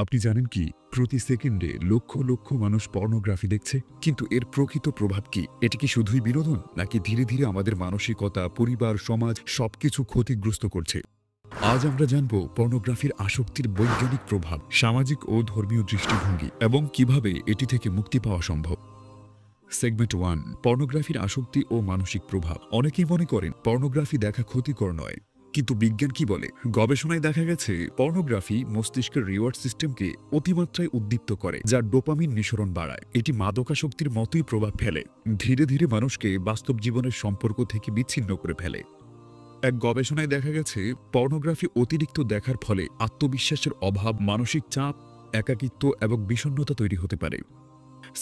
আপনি জানেন কি, প্রতি সেকেন্ডে লক্ষ লক্ষ মানুষ পর্নোগ্রাফি দেখছে? কিন্তু এর প্রকৃত প্রভাব কি? এটি কি শুধুই বিনোদন, নাকি ধীরে ধীরে আমাদের মানসিকতা, পরিবার, সমাজ সবকিছু ক্ষতিগ্রস্ত করছে? আজ আমরা জানব পর্নোগ্রাফির আসক্তির বৈজ্ঞানিক প্রভাব, সামাজিক ও ধর্মীয় দৃষ্টিভঙ্গি এবং কিভাবে এটি থেকে মুক্তি পাওয়া সম্ভব। সেগমেন্ট 1, পর্নোগ্রাফির আসক্তি ও মানসিক প্রভাব। অনেকেই মনে করেন পর্নোগ্রাফি দেখা ক্ষতিকর নয়, কিন্তু বিজ্ঞান কি বলে? গবেষণায় দেখা গেছে পর্নোগ্রাফি মস্তিষ্কের রিওয়ার্ড সিস্টেমকে অতিমাত্রায় উদ্দীপ্ত করে, যা ডোপামিন নিঃসরণ বাড়ায়। এটি মাদকাসক্তির মতোই প্রভাব ফেলে, ধীরে ধীরে মানুষকে বাস্তব জীবনের সম্পর্ক থেকে বিচ্ছিন্ন করে ফেলে। এক গবেষণায় দেখা গেছে পর্নোগ্রাফি অতিরিক্ত দেখার ফলে আত্মবিশ্বাসের অভাব, মানসিক চাপ, একাকিত্ব এবং বিষণ্ণতা তৈরি হতে পারে।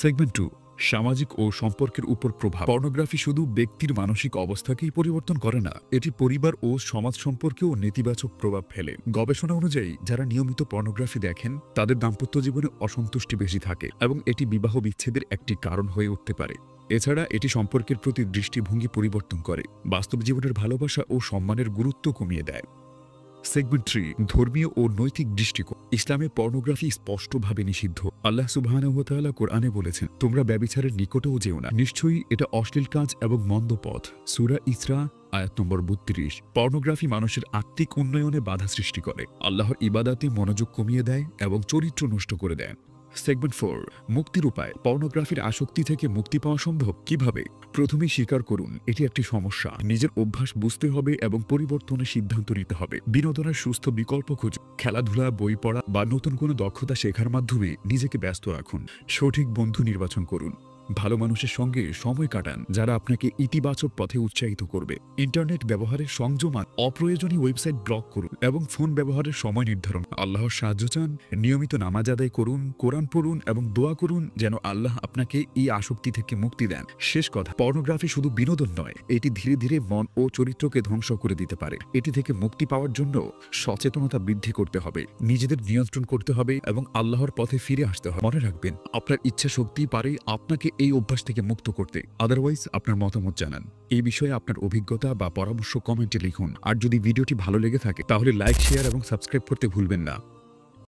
সেগমেন্ট 2, সামাজিক ও সম্পর্কের উপর প্রভাব। পর্নোগ্রাফি শুধু ব্যক্তির মানসিক অবস্থাকেই পরিবর্তন করে না, এটি পরিবার ও সমাজ সম্পর্কেও নেতিবাচক প্রভাব ফেলে। গবেষণা অনুযায়ী যারা নিয়মিত পর্নোগ্রাফি দেখেন তাদের দাম্পত্য জীবনে অসন্তুষ্টি বেশি থাকে এবং এটি বিবাহ বিচ্ছেদের একটি কারণ হয়ে উঠতে পারে। এছাড়া এটি সম্পর্কের প্রতি দৃষ্টিভঙ্গি পরিবর্তন করে, বাস্তব জীবনের ভালোবাসা ও সম্মানের গুরুত্ব কমিয়ে দেয়। সেগমেন্ট 3, ধর্মীয় ও নৈতিক দৃষ্টিকোণ। ইসলামে পর্নোগ্রাফি স্পষ্টভাবে নিষিদ্ধ। আল্লাহ সুবহানাহু ওয়া তাআলা কোরআনে বলেছেন, তোমরা ব্যভিচারের নিকটেও যেও না, নিশ্চয়ই এটা অশ্লীল কাজ এবং মন্দ পথ। সূরা ইসরা আয়াত নম্বর 32। পর্নোগ্রাফি মানুষের আত্মিক উন্নয়নে বাধা সৃষ্টি করে, আল্লাহর ইবাদাতে মনোযোগ কমিয়ে দেয় এবং চরিত্র নষ্ট করে দেয়। সেগমেন্ট 4, মুক্তির উপায়। পর্নোগ্রাফির আসক্তি থেকে মুক্তি পাওয়া সম্ভব কিভাবে? প্রথমেই স্বীকার করুন এটি একটি সমস্যা। নিজের অভ্যাস বুঝতে হবে এবং পরিবর্তনের সিদ্ধান্ত নিতে হবে। বিনোদনের সুস্থ বিকল্প খুঁজুন। খেলাধুলা, বই পড়া বা নতুন কোনো দক্ষতা শেখার মাধ্যমে নিজেকে ব্যস্ত রাখুন। সঠিক বন্ধু নির্বাচন করুন। ভালো মানুষের সঙ্গে সময় কাটান যারা আপনাকে ইতিবাচক পথে উৎসাহিত করবে। ইন্টারনেট ব্যবহারের সংযম আনুন। অপ্রয়োজনীয় ওয়েবসাইট ব্লক করুন এবং ফোন ব্যবহারের সময় নির্ধারণ। আল্লাহর সাহায্য চান, নিয়মিত নামাজ আদায় করুন, কোরআন পড়ুন এবং দোয়া করুন যেন আল্লাহ আপনাকে এই আসক্তি থেকে মুক্তি দেন। শেষ কথা, পর্নোগ্রাফি শুধু বিনোদন নয়, এটি ধীরে ধীরে মন ও চরিত্রকে ধ্বংস করে দিতে পারে। এটি থেকে মুক্তি পাওয়ার জন্য সচেতনতা বৃদ্ধি করতে হবে, নিজেদের নিয়ন্ত্রণ করতে হবে এবং আল্লাহর পথে ফিরে আসতে হবে। মনে রাখবেন, আপনার ইচ্ছা শক্তি পারে আপনাকে এই অভ্যাস থেকে মুক্ত করতে। আদারওয়াইজ আপনার মতামত জানান। এই বিষয়ে আপনার অভিজ্ঞতা বা পরামর্শ কমেন্টে লিখুন। আর যদি ভিডিওটি ভালো লেগে থাকে তাহলে লাইক, শেয়ার এবং সাবস্ক্রাইব করতে ভুলবেন না।